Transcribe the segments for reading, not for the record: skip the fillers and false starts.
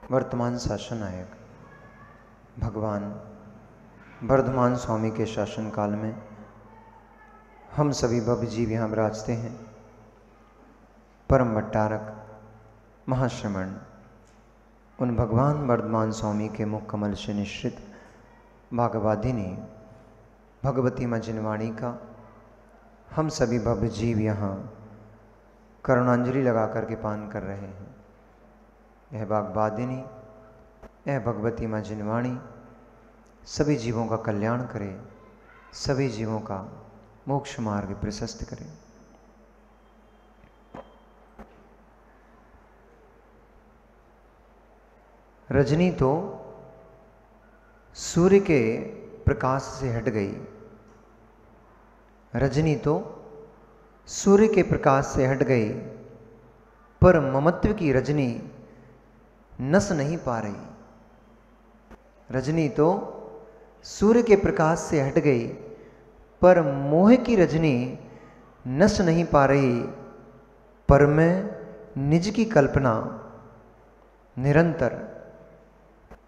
वर्तमान शासन नायक भगवान वर्धमान स्वामी के शासन काल में हम सभी भव्य जीव यहाँ विराजते हैं। परम भट्टारक महाश्रमण उन भगवान वर्धमान स्वामी के मुख कमल से निश्रित भागवादिनी भगवती माँ जिनवाणी का हम सभी भव्य जीव यहाँ करुणांजलि लगा करके पान कर रहे हैं। यह भागवादिनी, यह भगवती माँ जिनवाणी सभी जीवों का कल्याण करे, सभी जीवों का मोक्ष मार्ग प्रशस्त करे। रजनी तो सूर्य के प्रकाश से हट गई, रजनी तो सूर्य के प्रकाश से हट गई, पर ममत्व की रजनी नस नहीं पा रही। रजनी तो सूर्य के प्रकाश से हट गई, पर मोह की रजनी नस नहीं पा रही। पर मैं निज की कल्पना निरंतर,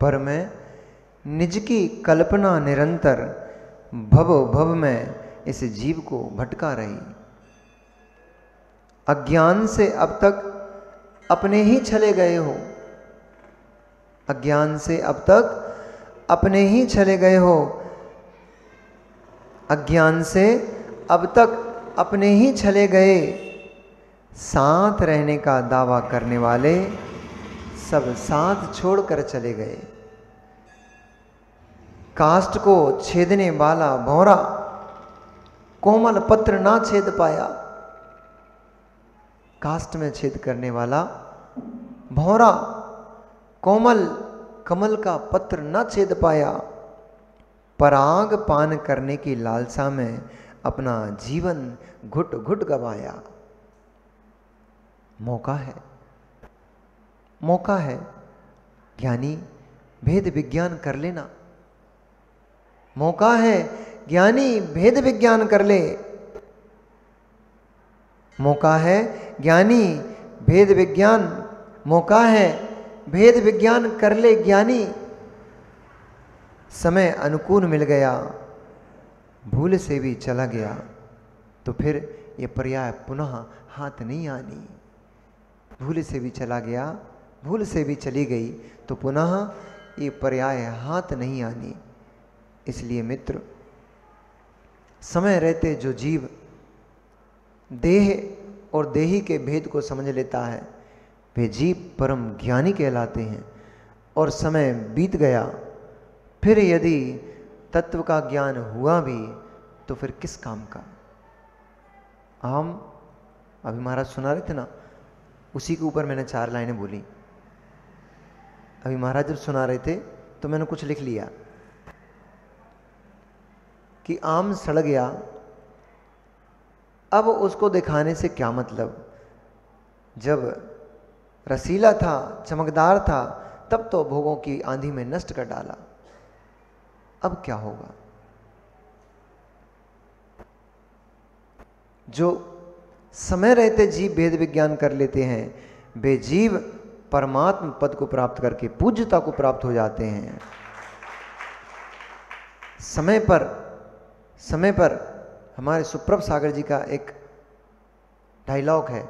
पर मैं निज की कल्पना निरंतर भव भव में इस जीव को भटका रही। अज्ञान से अब तक अपने ही चले गए हो, अज्ञान से अब तक अपने ही चले गए हो, अज्ञान से अब तक अपने ही चले गए। साथ रहने का दावा करने वाले सब साथ छोड़कर चले गए। काष्ठ को छेदने वाला भौरा कोमल पत्र ना छेद पाया। काष्ठ में छेद करने वाला भौरा कोमल कमल का पत्र न छेद पाया। पराग पान करने की लालसा में अपना जीवन घुट घुट गवाया। मौका है, मौका है ज्ञानी भेद विज्ञान कर लेना। मौका है ज्ञानी भेद विज्ञान कर ले। मौका है ज्ञानी भेद विज्ञान, मौका है भेद विज्ञान कर ले ज्ञानी। समय अनुकूल मिल गया, भूल से भी चला गया, तो फिर ये पर्याय पुनः हाथ नहीं आनी। भूल से भी चला गया, भूल से भी चली गई, तो पुनः ये पर्याय हाथ नहीं आनी। इसलिए मित्र, समय रहते जो जीव देह और देही के भेद को समझ लेता है, वे जीव परम ज्ञानी कहलाते हैं। और समय बीत गया, फिर यदि तत्व का ज्ञान हुआ भी तो फिर किस काम का। हम अभी महाराज सुना रहे थे ना, उसी के ऊपर मैंने 4 लाइनें बोली। अभी महाराज जब सुना रहे थे तो मैंने कुछ लिख लिया कि आम सड़ गया, अब उसको दिखाने से क्या मतलब। जब रसीला था, चमकदार था, तब तो भोगों की आंधी में नष्ट कर डाला। अब क्या होगा। जो समय रहते जीव भेद विज्ञान कर लेते हैं, वे जीव परमात्म पद को प्राप्त करके पूज्यता को प्राप्त हो जाते हैं। समय पर हमारे सुप्रभ सागर जी का एक डायलॉग है।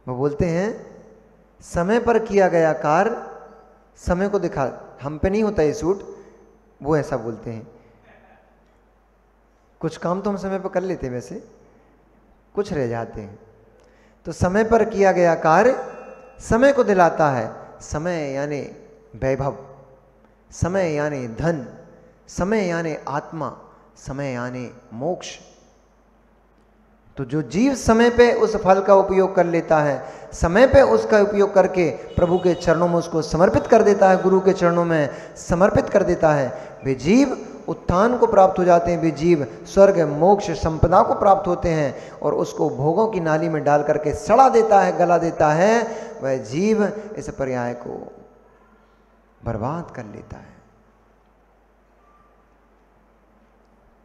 वो बोलते हैं, समय पर किया गया कार्य समय को दिखा। हम पे नहीं होता ये सूट, वो ऐसा बोलते हैं। कुछ काम तो हम समय पर कर लेते हैं, वैसे कुछ रह जाते हैं। तो समय पर किया गया कार्य समय को दिलाता है। समय यानी वैभव, समय यानी धन, समय यानी आत्मा, समय यानी मोक्ष। तो जो जीव समय पे उस फल का उपयोग कर लेता है, समय पे उसका उपयोग करके प्रभु के चरणों में उसको समर्पित कर देता है, गुरु के चरणों में समर्पित कर देता है, वे जीव उत्थान को प्राप्त हो जाते हैं। वे जीव स्वर्ग मोक्ष संपदा को प्राप्त होते हैं। और उसको भोगों की नाली में डाल करके सड़ा देता है, गला देता है, वह जीव इस पर्याय को बर्बाद कर लेता है।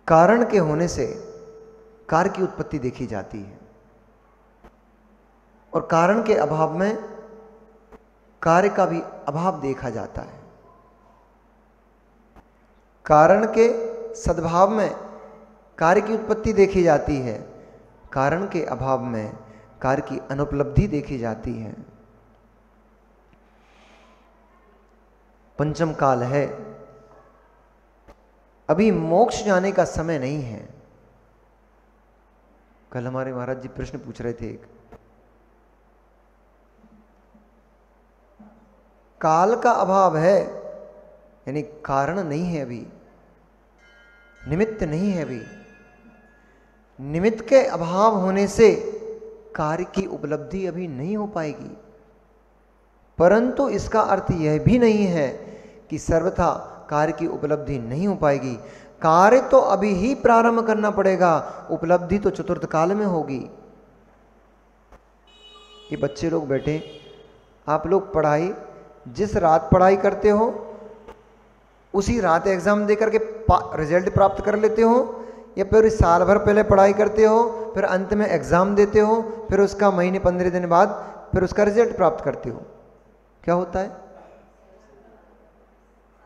कारण के होने से कार्य की उत्पत्ति देखी जाती है, और कारण के अभाव में कार्य का भी अभाव देखा जाता है। कारण के सद्भाव में कार्य की उत्पत्ति देखी जाती है, कारण के अभाव में कार्य की अनुपलब्धि देखी जाती है। पंचम काल है, अभी मोक्ष जाने का समय नहीं है। कल हमारे महाराज जी प्रश्न पूछ रहे थे, एक काल का अभाव है, यानी कारण नहीं है, अभी निमित्त नहीं है। अभी निमित्त के अभाव होने से कार्य की उपलब्धि अभी नहीं हो पाएगी। परंतु इसका अर्थ यह भी नहीं है कि सर्वथा कार्य की उपलब्धि नहीं हो पाएगी। कार्य तो अभी ही प्रारंभ करना पड़ेगा, उपलब्धि तो चतुर्थ काल में होगी। ये बच्चे लोग बैठे, आप लोग पढ़ाई जिस रात पढ़ाई करते हो उसी रात एग्जाम देकर के रिजल्ट प्राप्त कर लेते हो, या फिर साल भर पहले पढ़ाई करते हो, फिर अंत में एग्जाम देते हो, फिर उसका महीने 15 दिन बाद फिर उसका रिजल्ट प्राप्त करते हो। क्या होता है?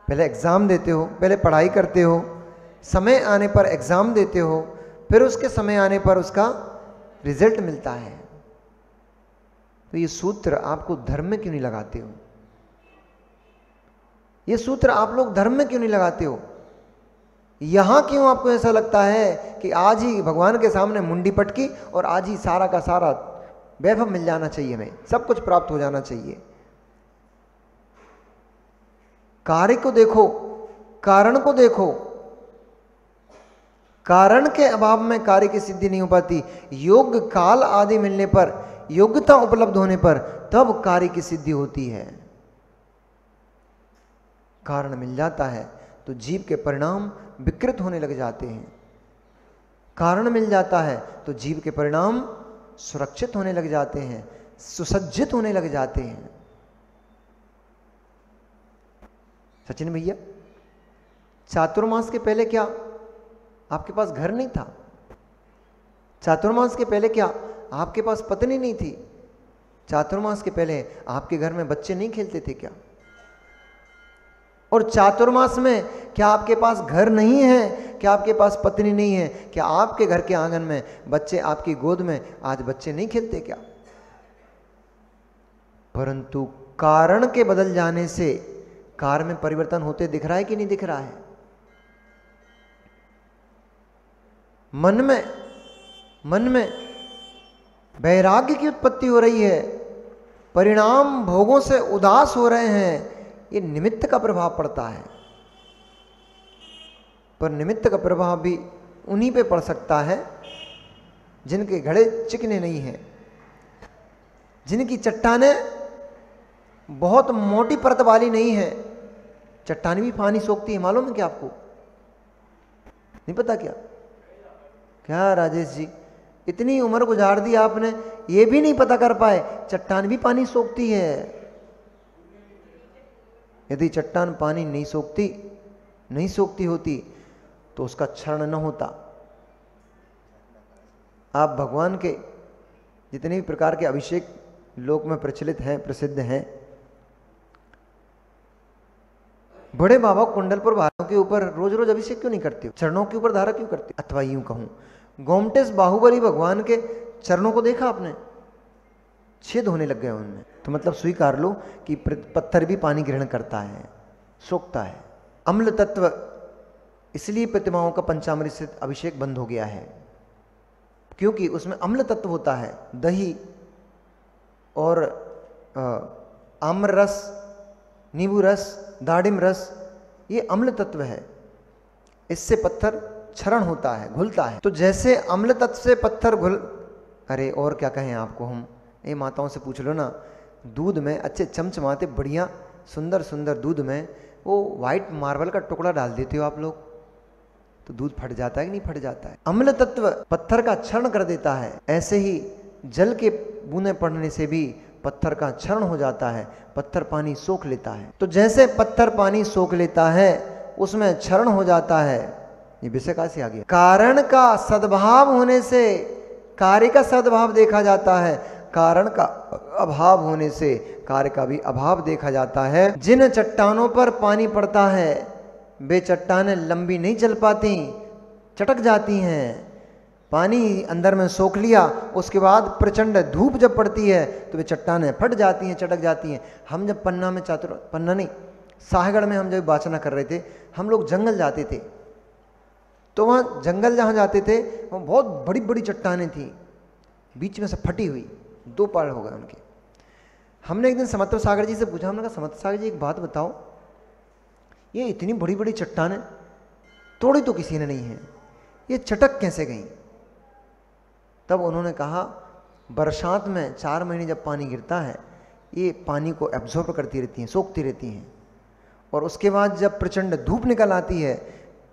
पहले एग्जाम देते हो, पहले पढ़ाई करते हो, समय आने पर एग्जाम देते हो, फिर उसके समय आने पर उसका रिजल्ट मिलता है। तो ये सूत्र आपको धर्म में क्यों नहीं लगाते हो? ये सूत्र आप लोग धर्म में क्यों नहीं लगाते हो? यहां क्यों आपको ऐसा लगता है कि आज ही भगवान के सामने मुंडी पटकी और आज ही सारा का सारा वैभव मिल जाना चाहिए, हमें सब कुछ प्राप्त हो जाना चाहिए? कार्य को देखो, कारण को देखो। कारण के अभाव में कार्य की सिद्धि नहीं हो पाती। योग्य काल आदि मिलने पर, योग्यता उपलब्ध होने पर तब कार्य की सिद्धि होती है। कारण मिल जाता है तो जीव के परिणाम विकृत होने लग जाते हैं। कारण मिल जाता है तो जीव के परिणाम सुरक्षित होने लग जाते हैं, सुसज्जित होने लग जाते हैं। सचिन भैया, चातुर्मास के पहले क्या आपके पास घर नहीं था? चातुर्मास के पहले क्या आपके पास पत्नी नहीं थी? चातुर्मास के पहले आपके घर में बच्चे नहीं खेलते थे क्या? और चातुर्मास में क्या आपके पास घर नहीं है? क्या आपके पास पत्नी नहीं है? क्या आपके घर के आंगन में बच्चे, आपकी गोद में आज बच्चे नहीं खेलते क्या? परंतु कारण के बदल जाने से कार्य में परिवर्तन होते दिख रहा है कि नहीं दिख रहा है? मन में वैराग्य की उत्पत्ति हो रही है, परिणाम भोगों से उदास हो रहे हैं। ये निमित्त का प्रभाव पड़ता है, पर निमित्त का प्रभाव भी उन्हीं पे पड़ सकता है जिनके घड़े चिकने नहीं हैं, जिनकी चट्टानें बहुत मोटी परत वाली नहीं है। चट्टान भी पानी सोखती है, मालूम है क्या आपको? नहीं पता क्या? क्या राजेश जी, इतनी उम्र गुजार दी आपने, ये भी नहीं पता कर पाए चट्टान भी पानी सोखती है। यदि चट्टान पानी नहीं सोखती होती तो उसका क्षरण न होता। आप भगवान के जितने भी प्रकार के अभिषेक लोक में प्रचलित हैं, प्रसिद्ध हैं, बड़े बाबा कुंडलपुर भारों के ऊपर रोज रोज अभिषेक क्यों नहीं करते हो? चरणों के ऊपर धारा क्यों करते? अथवा यूं कहूं, गोमटेश बाहुबली भगवान के चरणों को देखा आपने? छेद होने लग गए उनमें। तो मतलब स्वीकार लो कि पत्थर भी पानी ग्रहण करता है, सोखता है। अम्ल तत्व, इसलिए प्रतिमाओं का पंचामृत से अभिषेक बंद हो गया है, क्योंकि उसमें अम्ल तत्व होता है। दही और आम्र रस, नींबू रस, दाड़िम रस, ये अम्ल तत्व है। इससे पत्थर क्षरण होता है, घुलता है। तो जैसे अम्ल तत्व से पत्थर अरे और क्या कहें आपको हम? ये माताओं से पूछ लो ना, दूध में अच्छे चमचमाते बढ़िया सुंदर सुंदर दूध में वो व्हाइट मार्बल का टुकड़ा डाल देते हो आप लोग, तो दूध फट जाता है कि नहीं फट जाता है? अम्ल तत्व पत्थर का क्षरण कर देता है। ऐसे ही जल के बूंदे पड़ने से भी पत्थर का क्षरण हो जाता है, पत्थर पानी सोख लेता है। तो जैसे पत्थर पानी सोख लेता है, उसमें क्षरण हो जाता है। ये विषय कहां से आ गया? कारण का सद्भाव होने से कार्य का सद्भाव देखा जाता है, कारण का अभाव होने से कार्य का भी अभाव देखा जाता है। जिन चट्टानों पर पानी पड़ता है वे चट्टानें लंबी नहीं चल पाती, चटक जाती हैं। पानी अंदर में सोख लिया, उसके बाद प्रचंड धूप जब पड़ती है तो वे चट्टानें फट जाती हैं, चटक जाती हैं। हम जब पन्ना नहीं, साहगढ़ में हम जब वाचना कर रहे थे, हम लोग जंगल जाते थे, तो वहाँ जंगल जहाँ जाते थे वहाँ बहुत बड़ी बड़ी चट्टानें थी, बीच में से फटी हुई, 2 पार हो गए उनके। हमने एक दिन समत्र सागर जी से पूछा, हमने कहा समत्र सागर जी एक बात बताओ, ये इतनी बड़ी बड़ी चट्टानें तोड़ी तो किसी ने नहीं है, ये चटक कैसे गई? तब उन्होंने कहा बरसात में 4 महीने जब पानी गिरता है ये पानी को एब्जॉर्ब करती रहती हैं, सोखती रहती हैं, और उसके बाद जब प्रचंड धूप निकल आती है,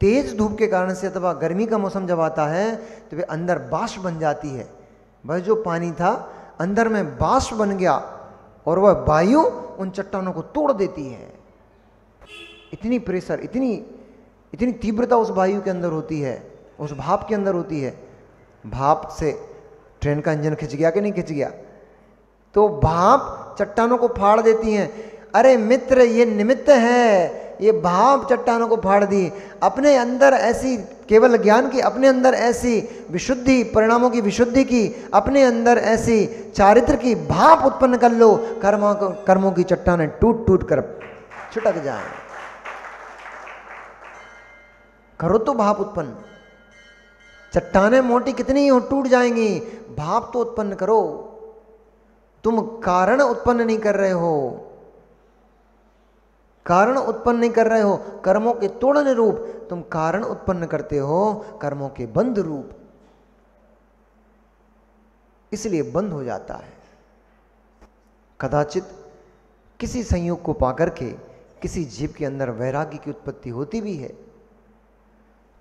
तेज धूप के कारण से अथवा गर्मी का मौसम जब आता है तो वे अंदर बाष्प बन जाती है। वह जो पानी था अंदर में बाष्प बन गया और वह वायु उन चट्टानों को तोड़ देती है। इतनी प्रेशर, इतनी तीव्रता उस वायु के अंदर होती है, उस भाप के अंदर होती है। भाप से ट्रेन का इंजन खिंच गया कि नहीं खिंच गया? तो भाप चट्टानों को फाड़ देती हैं। अरे मित्र, ये निमित्त है, ये भाप चट्टानों को फाड़ दी। अपने अंदर ऐसी केवल ज्ञान की, अपने अंदर ऐसी विशुद्धि, परिणामों की विशुद्धि की, अपने अंदर ऐसी चारित्र की भाप उत्पन्न कर लो, कर्मों की चट्टानें टूट टूट कर छुटक जाए। करो तो भाप उत्पन्न, चट्टानें मोटी कितनी ही हो टूट जाएंगी, भाप तो उत्पन्न करो। तुम कारण उत्पन्न नहीं कर रहे हो, कारण उत्पन्न नहीं कर रहे हो कर्मों के तोड़ने रूप, तुम कारण उत्पन्न करते हो कर्मों के बंध रूप, इसलिए बंद हो जाता है। कदाचित किसी संयोग को पाकर के किसी जीव के अंदर वैराग्य की उत्पत्ति होती भी है,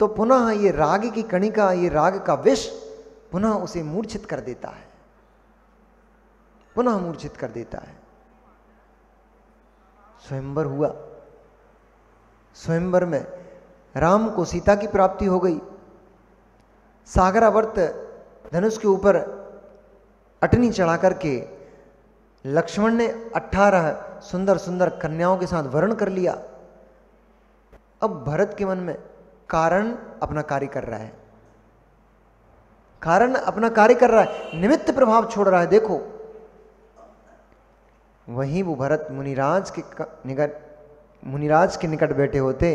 तो पुनः ये राग की कणिका, ये राग का विष पुनः उसे मूर्छित कर देता है, पुनः मूर्छित कर देता है। स्वयंवर हुआ, स्वयंवर में राम को सीता की प्राप्ति हो गई। सागरावर्त धनुष के ऊपर अटनी चढ़ा करके लक्ष्मण ने 18 सुंदर सुंदर कन्याओं के साथ वर्ण कर लिया। अब भरत के मन में कारण अपना कार्य कर रहा है, कारण अपना कार्य कर रहा है, निमित्त प्रभाव छोड़ रहा है। देखो वहीं वो भरत मुनिराज के निकट बैठे होते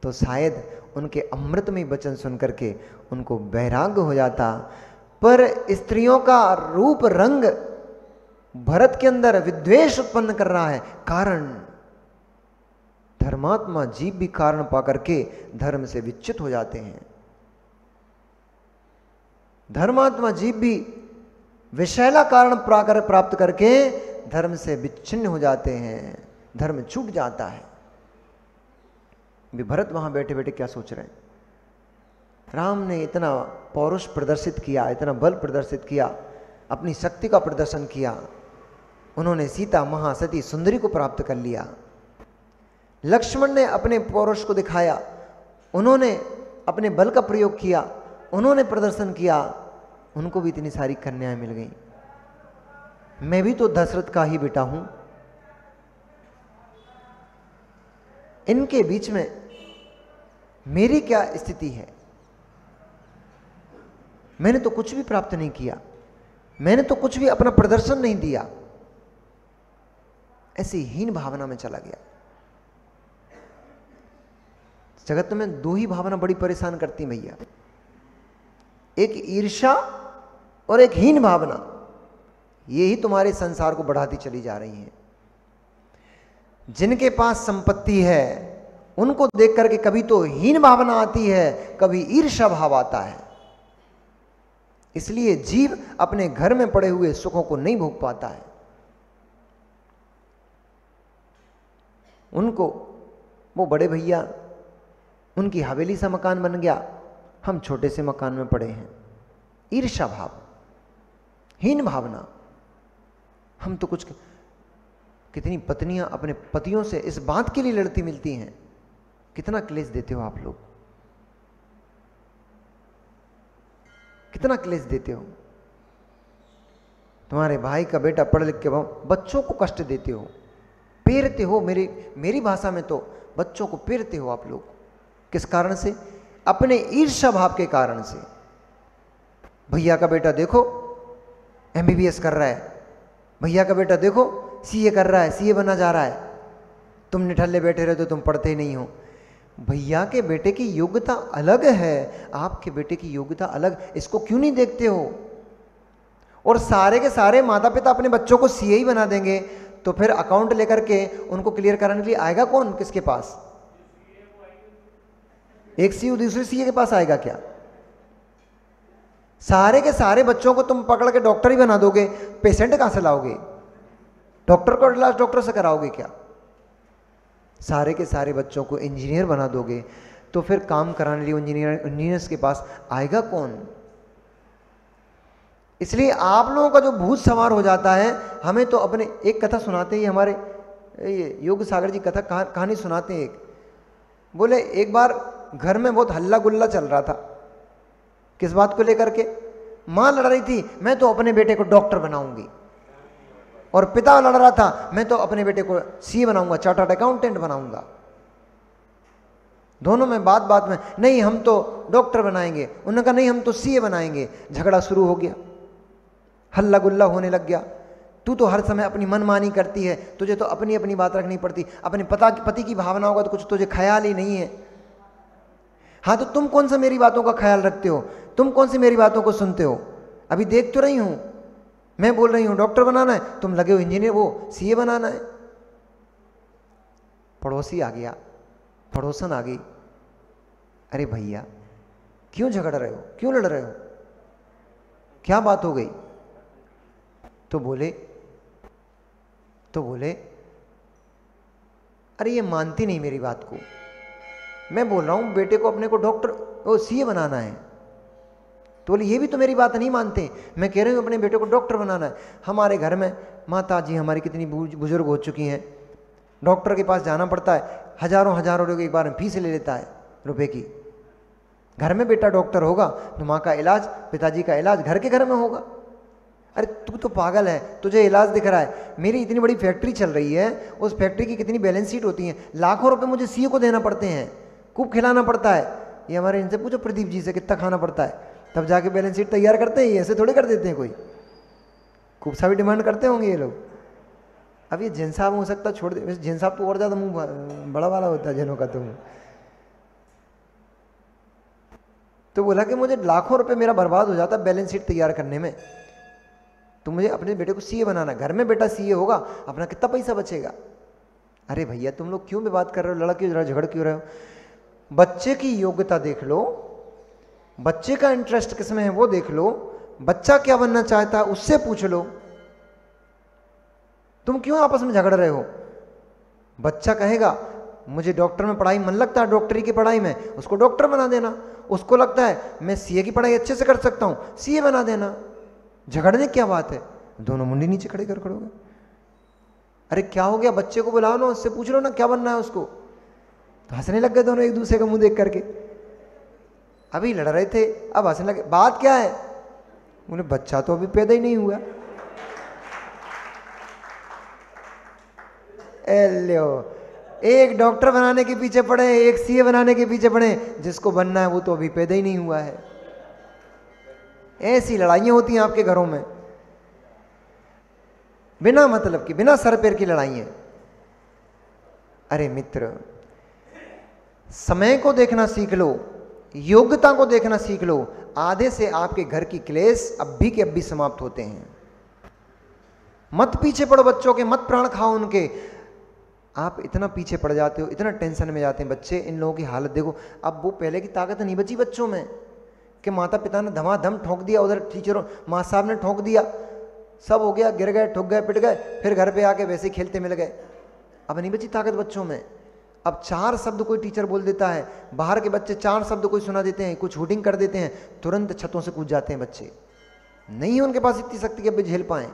तो शायद उनके अमृतमय वचन सुन करके उनको वैराग्य हो जाता। पर स्त्रियों का रूप रंग भरत के अंदर विद्वेष उत्पन्न कर रहा है। कारण, धर्मात्मा जीव भी कारण पाकर के धर्म से विच्युत हो जाते हैं। धर्मात्मा जीव भी विषैला कारण प्राप्त करके धर्म से विच्छिन्न हो जाते हैं, धर्म छूट जाता है। भरत वहां बैठे बैठे क्या सोच रहे हैं? राम ने इतना पौरुष प्रदर्शित किया, इतना बल प्रदर्शित किया, अपनी शक्ति का प्रदर्शन किया, उन्होंने सीता महासती सुंदरी को प्राप्त कर लिया। लक्ष्मण ने अपने पौरुष को दिखाया, उन्होंने अपने बल का प्रयोग किया, उन्होंने प्रदर्शन किया, उनको भी इतनी सारी कन्याएं मिल गई। मैं भी तो दशरथ का ही बेटा हूं। इनके बीच में मेरी क्या स्थिति है? मैंने तो कुछ भी प्राप्त नहीं किया, मैंने तो कुछ भी अपना प्रदर्शन नहीं दिया। ऐसी हीन भावना में चला गया। जगत में 2 ही भावना बड़ी परेशान करती भैया, एक ईर्ष्या और एक हीन भावना। ये ही तुम्हारे संसार को बढ़ाती चली जा रही है। जिनके पास संपत्ति है उनको देख करके कभी तो हीन भावना आती है, कभी ईर्ष्या भाव आता है। इसलिए जीव अपने घर में पड़े हुए सुखों को नहीं भोग पाता है। उनको वो बड़े भैया, उनकी हवेली सा मकान बन गया, हम छोटे से मकान में पड़े हैं। ईर्ष्या भाव, हीन भावना। हम तो कुछ, कितनी पत्नियां अपने पतियों से इस बात के लिए लड़ती मिलती हैं। कितना क्लेश देते हो आप लोग, कितना क्लेश देते हो। तुम्हारे भाई का बेटा पढ़ लिख के बच्चों को कष्ट देते हो, पेरते हो। मेरी भाषा में तो बच्चों को पेरते हो आप लोग। किस कारण से? अपने ईर्ष्या भाव के कारण से। भैया का बेटा देखो एमबीबीएस कर रहा है, भैया का बेटा देखो सीए कर रहा है, सीए बना जा रहा है, तुम निठल्ले बैठे रहते हो, तुम पढ़ते ही नहीं हो। भैया के बेटे की योग्यता अलग है, आपके बेटे की योग्यता अलग, इसको क्यों नहीं देखते हो? और सारे के सारे माता पिता अपने बच्चों को सीए ही बना देंगे तो फिर अकाउंट लेकर के उनको क्लियर कराने के लिए आएगा कौन? किसके पास? एक सीए दूसरे सीए के पास आएगा क्या? सारे के सारे बच्चों को तुम पकड़ के डॉक्टर ही बना दोगे, पेशेंट कहां से लाओगे? डॉक्टर को इलाज डॉक्टर से कराओगे क्या? सारे के सारे बच्चों को इंजीनियर बना दोगे तो फिर काम कराने लिए इंजीनियर्स के पास आएगा कौन? इसलिए आप लोगों का जो भूत सवार हो जाता है। हमें तो अपने एक कथा सुनाते ही हमारे योग सागर जी कहानी सुनाते हैं। एक बोले एक बार घर में बहुत हल्ला गुल्ला चल रहा था। किस बात को लेकर के? मां लड़ रही थी मैं तो अपने बेटे को डॉक्टर बनाऊंगी, और पिता लड़ रहा था मैं तो अपने बेटे को सीए बनाऊंगा, चार्टर्ड अकाउंटेंट बनाऊंगा। दोनों में बात बात में नहीं हम तो डॉक्टर बनाएंगे, उन्होंने कहा नहीं हम तो सीए बनाएंगे। झगड़ा शुरू हो गया, हल्ला गुल्ला होने लग गया। तू तो हर समय अपनी मनमानी करती है, तुझे तो अपनी अपनी बात रखनी पड़ती, अपने पति की भावनाओं का तो कुछ तुझे ख्याल ही नहीं है। हाँ तो तुम कौन सा मेरी बातों का ख्याल रखते हो? तुम कौन सी मेरी बातों को सुनते हो? अभी देख तो रही हूं, मैं बोल रही हूं डॉक्टर बनाना है, तुम लगे हो इंजीनियर वो सीए बनाना है। पड़ोसी आ गया, पड़ोसन आ गई, अरे भैया क्यों झगड़ रहे हो, क्यों लड़ रहे हो, क्या बात हो गई? तो बोले अरे ये मानती नहीं मेरी बात को। मैं बोल रहा हूं बेटे को अपने को डॉक्टर सीए बनाना है, तो बोले ये भी तो मेरी बात नहीं मानते। मैं कह रही हूं अपने बेटे को डॉक्टर बनाना है। हमारे घर में माता जी हमारी कितनी बुजुर्ग हो चुकी हैं, डॉक्टर के पास जाना पड़ता है, हजारों रुपये एक बार में फीस ले लेता है रुपए की। घर में बेटा डॉक्टर होगा तो माँ का इलाज, पिताजी का इलाज घर में होगा। अरे तू तो पागल है, तुझे इलाज दिख रहा है? मेरी इतनी बड़ी फैक्ट्री चल रही है, उस फैक्ट्री की कितनी बैलेंस शीट होती है, लाखों रुपए मुझे सीए को देना पड़ते हैं, खूब खिलाना पड़ता है। ये हमारे इनसे पूछो प्रदीप जी से कितना खाना पड़ता है, तब जाके बैलेंस शीट तैयार करते हैं। ये ऐसे थोड़े कर देते हैं, कोई खूब सा भी डिमांड करते होंगे ये लोग। अब ये जैन साहब हो सकता छोड़ दे, वैसे जैन साहब तो और ज़्यादा मुंह बड़ा वाला होता है जैनों का। तो बोला कि मुझे लाखों रुपए मेरा बर्बाद हो जाता बैलेंस शीट तैयार करने में, तो मुझे अपने बेटे को सीए बनाना। घर में बेटा सीए होगा, अपना कितना पैसा बचेगा? अरे भैया तुम लोग क्यों विवाद कर रहे हो, लड़ा क्यों रहे हो, झगड़ क्यों रहे हो? बच्चे की योग्यता देख लो, बच्चे का इंटरेस्ट किसमें है वो देख लो, बच्चा क्या बनना चाहता है उससे पूछ लो। तुम क्यों आपस में झगड़ रहे हो? बच्चा कहेगा मुझे डॉक्टर में पढ़ाई मन लगता है, डॉक्टरी की पढ़ाई में, उसको डॉक्टर बना देना। उसको लगता है मैं सीए की पढ़ाई अच्छे से कर सकता हूं, सीए बना देना। झगड़ने क्या बात है? दोनों मुंडी नीचे खड़े कर खड़ोगे। अरे क्या हो गया? बच्चे को बुलाओ ना, उससे पूछ लो ना क्या बनना है उसको। तो हंसने लग गए दोनों एक दूसरे का मुंह देख करके। अभी लड़ रहे थे अब हंसने लगे। बात क्या है? बोले बच्चा तो अभी पैदा ही नहीं हुआ। लो, एक डॉक्टर बनाने के पीछे पड़े, एक सीए बनाने के पीछे पड़े, जिसको बनना है वो तो अभी पैदा ही नहीं हुआ है। ऐसी लड़ाइयां होती हैं आपके घरों में, बिना मतलब की, बिना सर पैर की लड़ाइयां। अरे मित्र, समय को देखना सीख लो, योग्यता को देखना सीख लो। आधे से आपके घर की क्लेश अब भी के अब भी समाप्त होते हैं। मत पीछे पड़ो बच्चों के, मत प्राण खाओ उनके। आप इतना पीछे पड़ जाते हो, इतना टेंशन में जाते हैं बच्चे। इन लोगों की हालत देखो, अब वो पहले की ताकत नहीं बची बच्चों में कि माता पिता ने धमाधम ठोक दिया, उधर टीचरों माँ साहब ने ठोक दिया, सब हो गया, गिर गए, ठुक गए, पिट गए, फिर घर पे आके वैसे ही खेलते मिल गए। अब नहीं बची ताकत बच्चों में। अब 4 शब्द कोई टीचर बोल देता है, बाहर के बच्चे 4 शब्द कोई सुना देते हैं, कुछ हुटिंग कर देते हैं, तुरंत छतों से कूद जाते हैं बच्चे। नहीं है उनके पास इतनी शक्ति कि अब झेल पाएं।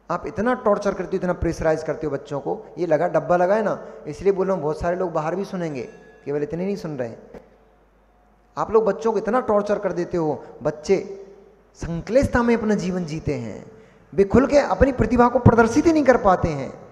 आप इतना टॉर्चर करते हो, इतना प्रेशराइज करते हो बच्चों को। ये लगा डब्बा लगा है ना, इसलिए बोल रहा हूँ बहुत सारे लोग बाहर भी सुनेंगे, केवल इतने नहीं सुन रहे हैं। आप लोग बच्चों को इतना टॉर्चर कर देते हो, बच्चे संक्लिष्टता में अपना जीवन जीते हैं, वे खुल के अपनी प्रतिभा को प्रदर्शित ही नहीं कर पाते हैं।